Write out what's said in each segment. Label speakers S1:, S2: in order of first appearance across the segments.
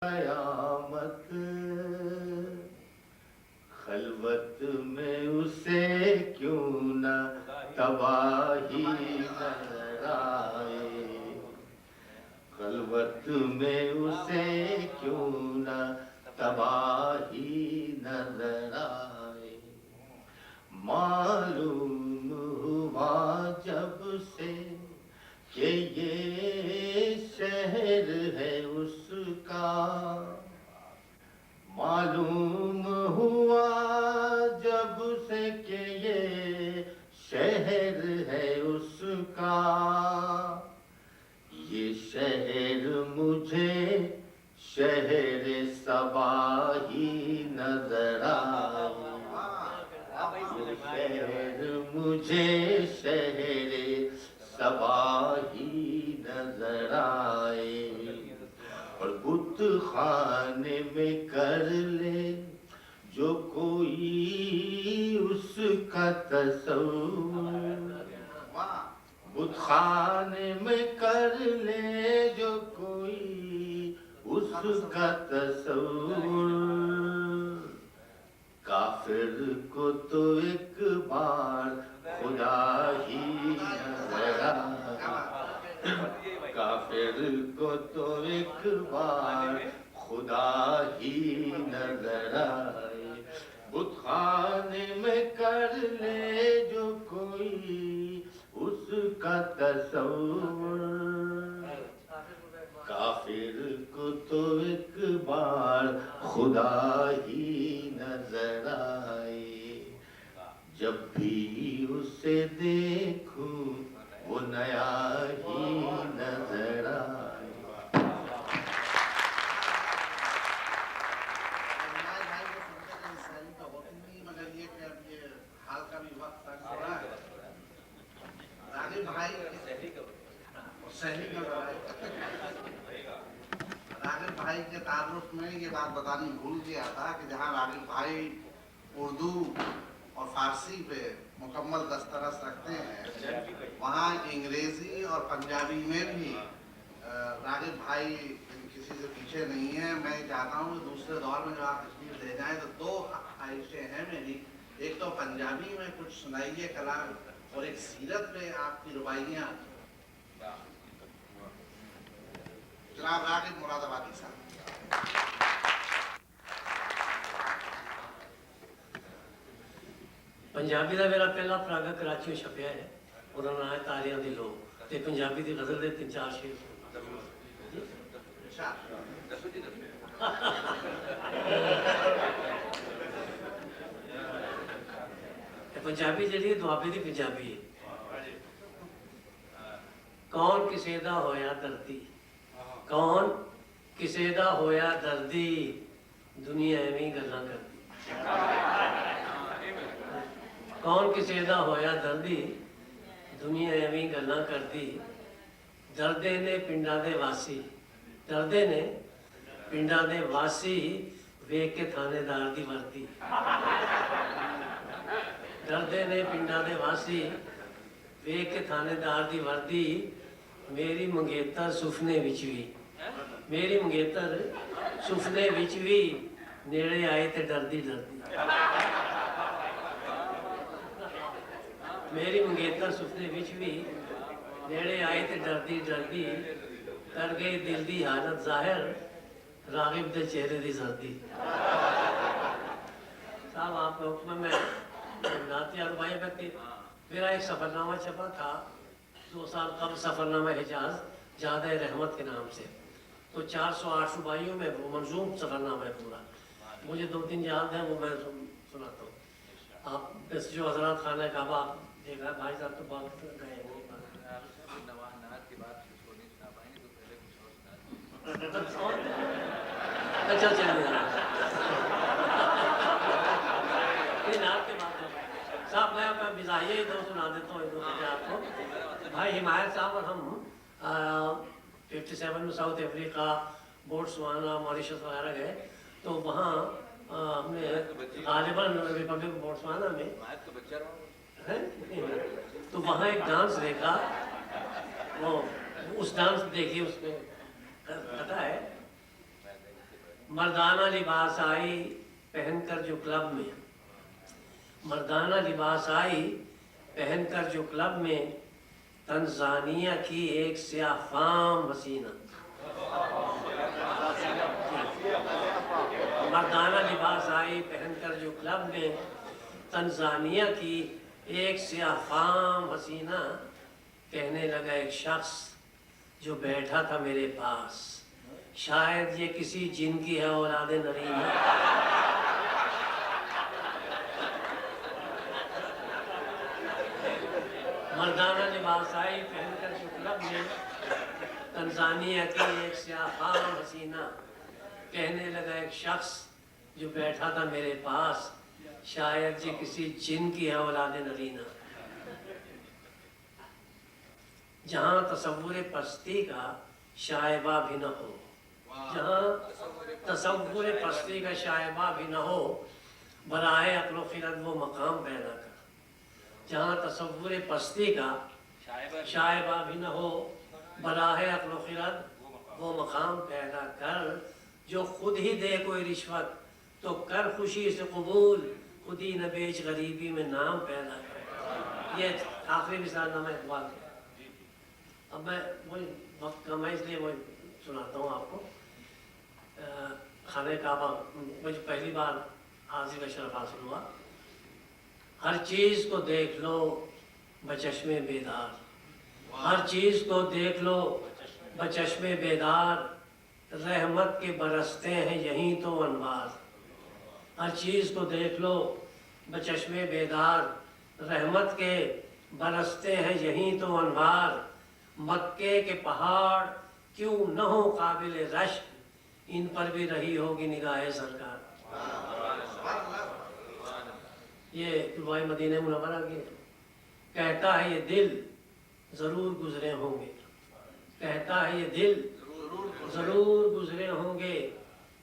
S1: قیامت خلوت میں اسے کیوں نہ تباہی نظر آئے، خلوت میں اسے کیوں نہ تباہی نظر آئے، معلوم ہوا جب سے کہ یہ شہر ہے اس کا، معلوم ہوا جب سے کہ یہ شہر ہے اس کا، یہ شہر مجھے شہر صبا ہی نظر آئے، یہ شہر مجھے شہر صبا ہی نظر آئے، اور بت خانے میں کر لے جو کوئی اس کا تصور، بت خانے میں کر لے جو کوئی اس کا تصور، کافر کو تو ایک بار خدا ہی نظر آئے، کافر کو تو ایک بار خدا ہی نظر آئے، بت خانے میں کر لے جو کوئی اس کا تصور، کافر کو تو ایک بار خدا ہی نظر آئے، جب بھی اسے دیکھوں وہ نیا ہی نظر آئے۔
S2: مگر یہ کہ اب یہ حال کا بھی وقت تک ہو رہا ہے، راغب بھائی راغب بھائی کے تعارف میں یہ بات بتانی بھول گیا تھا کہ جہاں راغب بھائی اردو اور فارسی پہ مکمل دسترس رکھتے ہیں، وہاں انگریزی اور پنجابی میں بھی راغب بھائی کسی سے پیچھے نہیں ہیں۔ میں چاہتا ہوں کہ دوسرے دور میں جو آپ تشریف لے جائیں تو دو خواہشیں ہیں میری، ایک تو پنجابی میں کچھ سنائیے کلام، اور ایک سیرت پہ آپ کی رباعیاں۔ جناب راغب مراد آبادی صاحب۔
S3: پنجابی کا میرا پہلا پراگا کراچی میں چھپیا ہے، انہوں نے آیا تاریاں دی لو تے پنجابی دی غزل دے 3-4 شعر پنجابی جہی دوابے دی پنجابی ہے۔ کون کسے دا ہویا دردی، کون کسے دا ہویا دردی، دنیا ایویں گلاں کردی، کون کسے دا ہویا دردی، دنیا ایویں گلاں کردی، دردے نے پنڈاں دے واسی، دردے نے پنڈاں دے واسی، ویکھ کے تھانے دار دی وردی، دردے نے پنڈاں دے واسی، ویکھ کے تھانے دار دی وردی، میری منگیتر سفنے وچ وی، میری منگیتر سفنے وچ وی، نیڑے آئے تے ڈردی ڈردی، میری منگیتر سفنے وچ وی، نیڑے آئے تے ڈردی ڈردی، کر گئی دل دی حالت ظاہر، راغب دے چہرے دی زردی۔ صاحب آپ کے حکم میں نعت اربعین میں میرا ایک سفر نامہ چھپا تھا 2 سال قبل، سفر نامہ حجاز جادہ رحمت کے نام سے، تو 408 رباعیوں میں وہ منظوم سفر نامہ ہے پورا، مجھے 2-3 یاد ہیں، وہ میں سناتا ہوں۔ آپ بس جو حضرات خانہ کعبہ دیکھ رہا ہے، بھائی صاحب تو بہت گئے ہیں، اچھا چلیے صاحب میں مزاحیہ ہی 2 سنا دیتا ہوں آپ کو۔ بھائی حمایت صاحب اور ہم 57 میں ساؤتھ افریقہ، بوٹسوانا، ماریشس وغیرہ گئے، تو وہاں ہم نے غالباً ریپبلک بوٹسوانا میں تو وہاں ایک ڈانس دیکھا، وہ اس ڈانس دیکھی، اس میں پتہ ہے मर्दाना लिबास आई पहनकर जो क्लब में, मर्दाना लिबास आई पहनकर जो क्लब में, तंजानिया की एक स्याफाम हसीना। मर्दाना लिबास आई पहनकर जो क्लब में, तंजानिया की एक स्याफाम हसीना। कहने लगा एक शख्स जो बैठा था मेरे पास, शायद ये किसी जिन की है औलादे नरीना। मर्दाना लिबास आई पहनकर जो क्लब में, तंजानिया की एक स्याफाम हसीना। कहने लगा एक शख्स जो बैठा था मेरे पास, शायद ये किसी जिन की है औलादे नरीना। जहाँ तसव्वुर पस्ती का शायबा भी न हो, जहाँ तसव्वुर पस्ती का शायबा भी न हो, बराए अक्ल खिरत वो मकाम पैदा कर। जहाँ तसव्वुर पस्ती का शायबा भी न हो, बराए अक्ल खिरत वो मकाम पैदा कर। जो खुद ही दे कोई रिश्वत तो कर खुशी से कबूल, खुद ही न बेच गरीबी में नाम पैदा कर। ये आखिरी मिसाल नामा इकबाल है। अब मैं वही वक्त कम है इसलिए वही सुनाता हूँ आपको। खाने काबा मुझे पहली बार हाजिर का शरफ हासिल हुआ। हर चीज़ को देख लो बचश्मे बेदार, हर चीज़ को देख लो बचश्मे बेदार, रहमत के बरसते हैं यहीं तो अनवार। हर चीज़ को देख लो बचश्मे बेदार, रहमत के बरसते हैं यहीं तो अनवार। मक्के के पहाड़ क्यों न हो काबिल रश्क, इन पर भी रही होगी निगाह सरकार। ये दुआए मदीने मुनव्वरा की। कहता है ये दिल ज़रूर गुजरे होंगे, कहता है ये दिल ज़रूर गुजरे होंगे,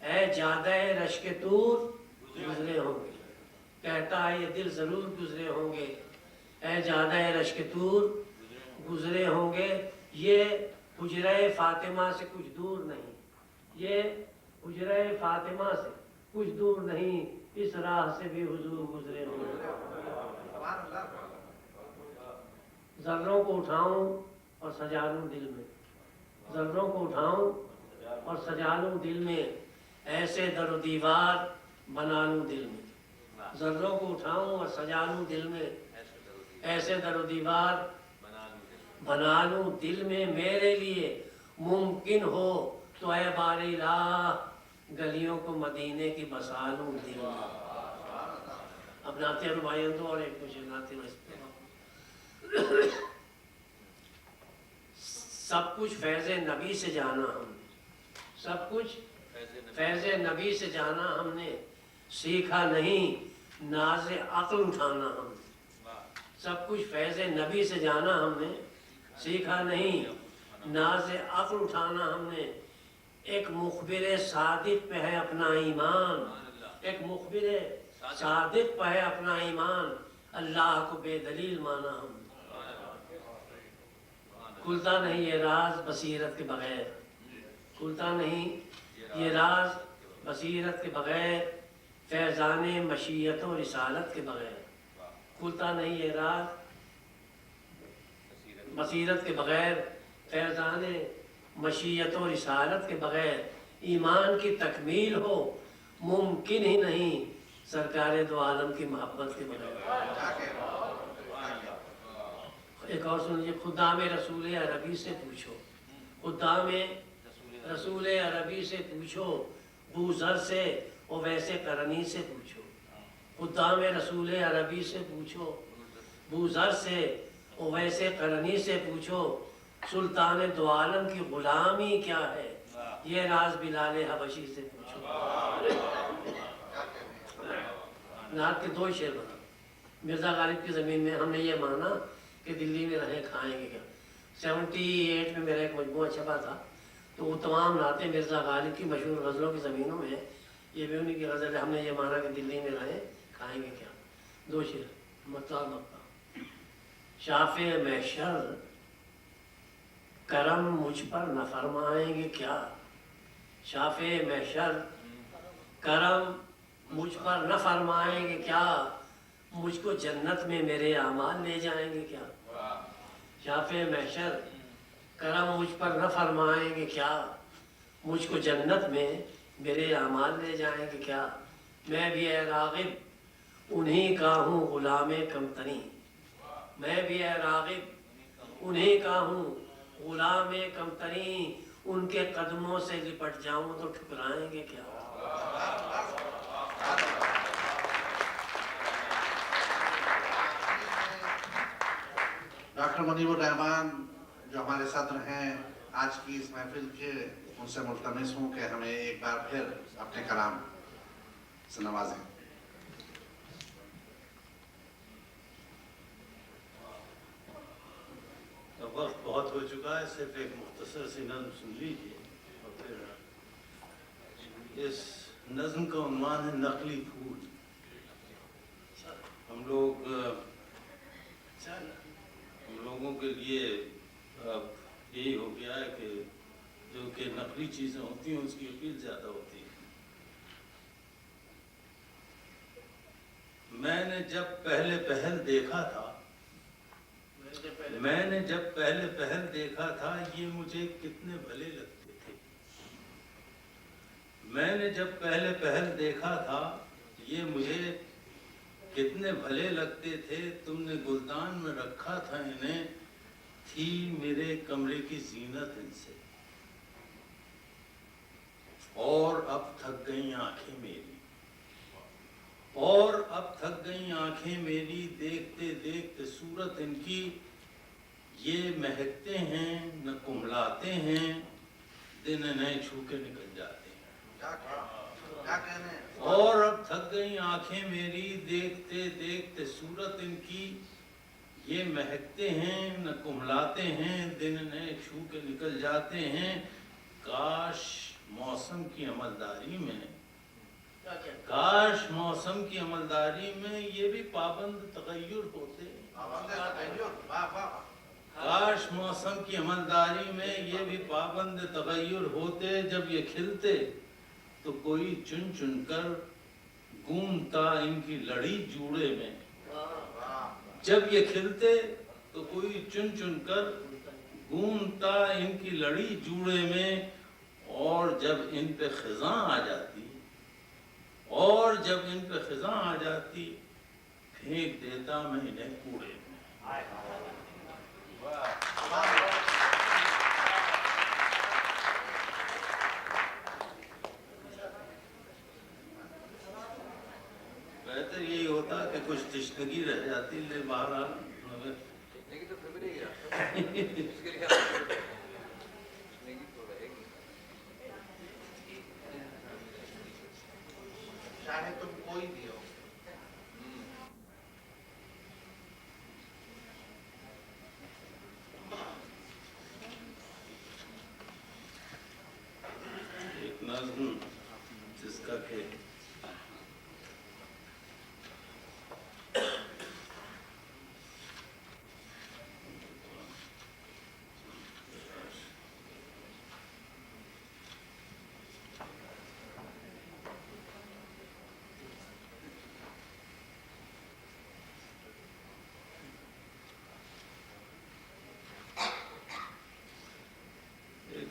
S3: ऐ जादे रश्क तूर गुजरे होंगे। कहता है ये दिल ज़रूर गुजरे होंगे, ऐ जादे रश्क तूर गुजरे होंगे। ये हुजरे फातिमा से कुछ दूर नहीं, ये हुजरे फातिमा से कुछ दूर नहीं, इस राह से भी हुजूर गुजरे होंगे। ज़र्रों को उठाऊं और सजा लूं दिल में, ज़र्रों को उठाऊं और सजा लूं दिल में, ऐसे दर दीवार बना लूं दिल में। ज़र्रों को उठाऊं और सजा लूं दिल में, ऐसे दर दीवार बना लूं दिल में। मेरे लिए मुमकिन हो तो ऐ बारी राह, गलियों को मदीने की बसा लूं दिल में। अब नाते रुबाइयों तो और एक मुझे नाते सब कुछ फैज़ नबी से जाना हमने, सब कुछ फैज़ नबी से जाना हमने, सीखा नहीं नाज़ अक्ल उठाना हमने। सब कुछ फैज़ नबी से जाना हमने, सीखा नहीं नाज़ अक्ल उठाना हमने। एक मुखबिर सादिक पे है अपना ईमान, एक मुखबिर सादिक पे है अपना ईमान, अल्लाह को बेदलील माना हमने। खुलता नहीं ये राज बसीरत के बगैर, खुलता नहीं ये राज बसीरत के बगैर, फैज़ाने मशीयत और रिसालत के बगैर। खुलता नहीं ये राज बसीरत के बगैर, फैज़ाने मशीयत और रिसालत के बगैर। ईमान की तकमील हो मुमकिन ही नहीं, सरकार दो आलम की मोहब्बत के बगैर। एक और सुन लीजिए। खुदा में रसूल अरबी से पूछो, खुदा में रसूल अरबी से पूछो, बूज़र से और वैसे करनी से पूछो। खुदा में रसूल अरबी से पूछो, बूज़र से और वैसे करनी से पूछो। सुल्तान दो आलम की गुलामी क्या है, ये राज बिलाल हबशी से पूछो। नात के दो शेर बना। मिर्ज़ा गालिब की ज़मीन में हमने ये माना कि दिल्ली में रहे खाएंगे क्या। 78 में मेरा एक मजमूआ छपा था, तो वो तमाम नाते मिर्ज़ा गालिब की मशहूर गज़लों की ज़मीनों में ये भी उन्हीं की गज़ल है। हमने ये माना कि दिल्ली में रहे खाएंगे क्या। दो शेर मतलब मक्का। शाफ़े महशर करम मुझ पर न फरमाएंगे क्या, शाफ़े महशर کرم مجھ پر نہ فرمائیں گے کیا، مجھ کو جنت میں میرے اعمال لے جائیں گے کیا؟ شافع محشر کرم مجھ پر نہ فرمائیں گے کیا، مجھ کو جنت میں میرے اعمال لے جائیں گے کیا؟ میں بھی اے راغب انہی کا ہوں غلام کمتری، میں بھی اے راغب انہی کا ہوں غلام کمتری، ان کے قدموں سے لپٹ جاؤں تو ٹھکرائیں گے کیا؟
S2: ڈاکٹر منیب الرحمان جو ہمارے صدر ہیں آج کی اس محفل کے، ان سے ملتمس ہوں کہ ہمیں ایک بار پھر اپنے کلام سے نوازیں۔
S1: وقت بہت ہو چکا ہے، صرف ایک مختصر سی نظم سن لیجیے اور پھر اس نظم کا عنوان ہے نقلی پھول۔ ہم لوگوں کے لیے اب یہی ہو گیا ہے کہ جو کہ نقلی چیزیں ہوتی ہیں اس کی اپیل زیادہ ہوتی ہے۔ میں نے جب پہلے پہل دیکھا تھا یہ مجھے کتنے بھلے لگتے تھے، میں نے جب پہلے پہل دیکھا تھا یہ مجھے کتنے بھلے لگتے تھے، تم نے گلدان میں رکھا تھا انہیں، تھی میرے کمرے کی زینت ان سے، اور اب تھک گئیں آنکھیں میری، دیکھتے دیکھتے صورت ان کی، یہ مہکتے ہیں نہ کملاتے ہیں، دن انہیں چھو کے نکل جاتے ہیں۔ اور اب تھک گئیں آنکھیں میری، دیکھتے دیکھتے صورت ان کی، یہ مہکتے ہیں نہ کملاتے ہیں، دن انہیں چھو کے نکل جاتے ہیں۔ کاش موسم کی عملداری میں یہ بھی پابند تغیر ہوتے، کاش موسم کی عملداری میں یہ بھی پابند تغیر ہوتے، جب یہ کھلتے تو کوئی چن چن کر گونتا ان کی لڑی جوڑے میں، جب یہ کھلتے تو کوئی چن چن کر گونتا ان کی لڑی جوڑے میں، اور جب ان پہ خزاں آ جاتی پھینک دیتا میں انہیں کوڑے میں۔ بہتر یہی ہوتا کہ کچھ تشنگی رہ جاتی، لے بہرحال
S2: چاہے تم کوئی بھی ہو،
S1: ایک نظم جس کا کہ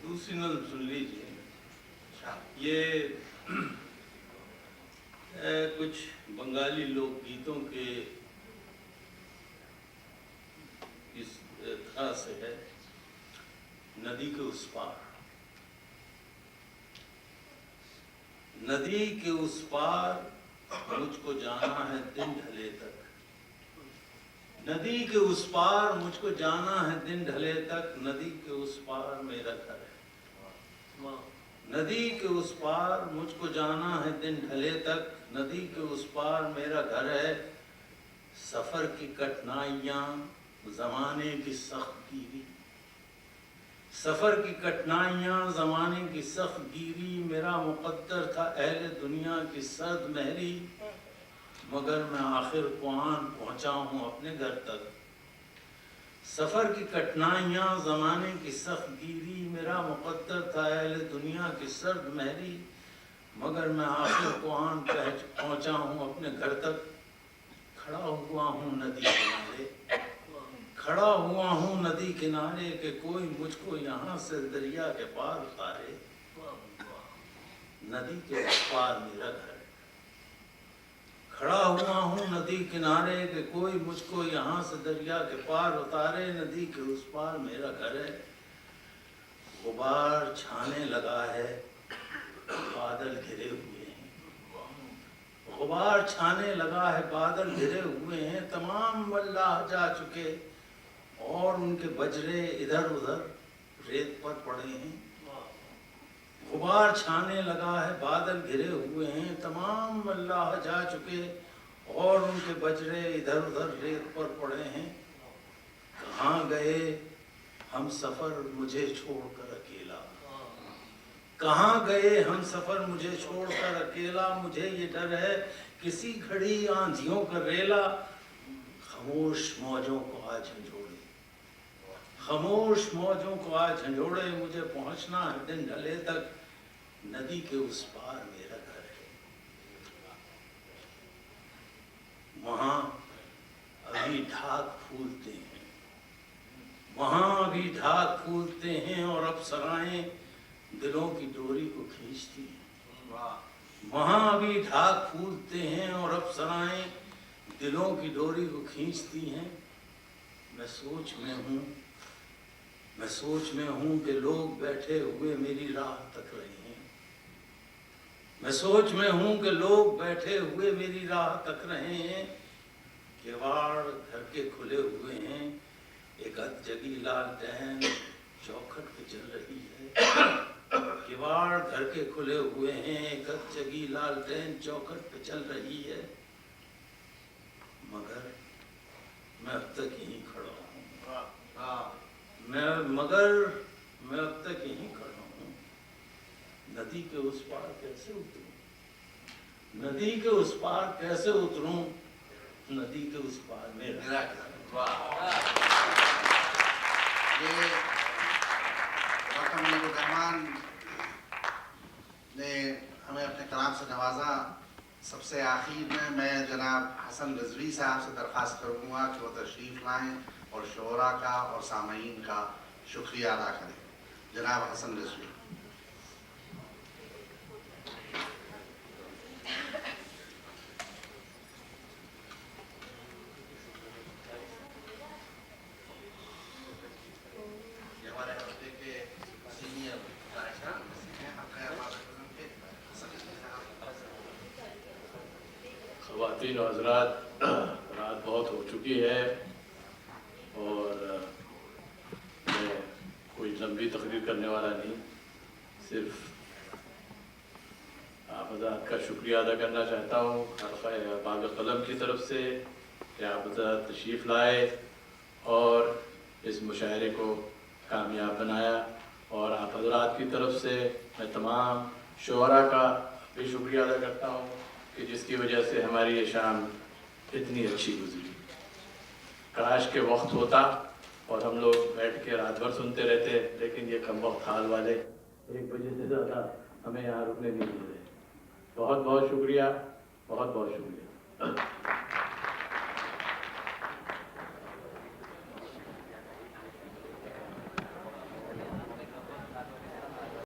S1: دوسری نظم سن لیجیے۔ یہ کچھ بنگالی لوک گیتوں کے اس طرح سے ہے۔ ندی کے اس پار، ندی کے اس پار مجھ کو جانا ہے دن ڈھلے تک، ندی کے اس پار مجھ کو جانا ہے دن ڈھلے تک، ندی کے اس پار میرا گھر ہے، ندی کے اس پار مجھ کو جانا ہے دن ڈھلے تک، ندی کے اس پار میرا گھر ہے، سفر کی کٹھنائیاں زمانے کی سخت گیری، سفر کی کٹھنائیاں زمانے کی سخت گیری، میرا مقدر تھا اہل دنیا کی سرد مہری، مگر میں آخر کوان پہنچا ہوں اپنے گھر تک، سفر کی کٹھنائیاں زمانے کی سخت گیری، میرا مقدر تھا اہل دنیا کی سرد مہری، मगर मैं आखिर कुआन पहुंचा हूँ अपने घर तक। खड़ा हुआ हूँ नदी किनारे, खड़ा हुआ हूँ नदी किनारे कि कोई मुझको यहाँ से दरिया के पार उतारे। नदी के उस पार मेरा घर है। खड़ा हुआ हूँ नदी किनारे कि कोई मुझको यहाँ से दरिया के पार उतारे। नदी के उस पार मेरा घर है। गुबार छाने लगा है, बादल घिरे हुए हैं। गुबार छाने लगा है, बादल घिरे हुए हैं। तमाम मल्लाह जा चुके और उनके बजरे इधर उधर रेत पर पड़े हैं। गुबार छाने लगा है, बादल घिरे हुए हैं। तमाम मल्लाह जा चुके और उनके बजरे इधर उधर रेत पर पड़े हैं। कहाँ गए हम सफर मुझे छोड़कर अकेला, कहाँ गए हम सफर मुझे छोड़कर अकेला। मुझे ये डर है किसी घड़ी आंधियों का रेला खामोश मौजों को आज झंझोड़े, खामोश मौजों को आज झंझोड़े। मुझे पहुंचना है दिन ढले तक, नदी के उस पार मेरा घर है। वहां अभी ढाक फूलते हैं, वहां अभी ढाक फूलते हैं और अप्सराएं दिलों की डोरी को खींचती हैं। वहां अभी ढाक फूलते हैं और अप्सराएं दिलों की डोरी को खींचती हैं। मैं सोच में हूं कि लोग बैठे हुए मेरी राह तक रहे हैं। मैं सोच में हूं कि लोग बैठे हुए मेरी राह तक रहे हैं। किवाड़ घर के खुले हुए हैं, एक अधजगी लालटेन चौखट पे चल रही है। किवाड़ घर के खुले हुए हैं, एक अधजगी लालटेन चौखट पे चल रही है। मगर मैं अब तक यहीं खड़ा हूँ, मैं अब तक यहीं खड़ा हूँ। नदी के उस पार कैसे उतरूं, नदी के उस पार कैसे उतरूं। नदी के उस पार मेरा
S2: ये डॉक्टर मुनीरुर रहमान ने हमें अपने कलाम से नवाजा। सबसे आखिर में मैं जनाब हसन रिजवी साहब से दरख्वास्त करूँगा कि वो तशरीफ़ लाएँ और शोरा का और सामीन का शुक्रिया अदा करें। जनाब हसन रिजवी।
S4: ख़वातीन और हज़रात, रात बहुत हो चुकी है और मैं कोई लंबी तकरीर करने वाला नहीं, सिर्फ आप हज़रात का शुक्रिया अदा करना चाहता हूँ हल्क़ा बाग़ क़लम की तरफ से कि आप हज़रात तशरीफ़ लाए और इस मुशायरे को कामयाब बनाया। और आप हज़रात की तरफ से मैं तमाम शुअरा का भी शुक्रिया अदा करता हूँ कि जिसकी वजह से हमारी ये शाम इतनी अच्छी गुजरी। काश के वक्त होता और हम लोग बैठ के रात भर सुनते रहते, लेकिन ये कम वक्त हाल वाले 1 बजे से ज़्यादा हमें यहाँ रुकने नहीं दे रहे। बहुत बहुत शुक्रिया, बहुत बहुत शुक्रिया।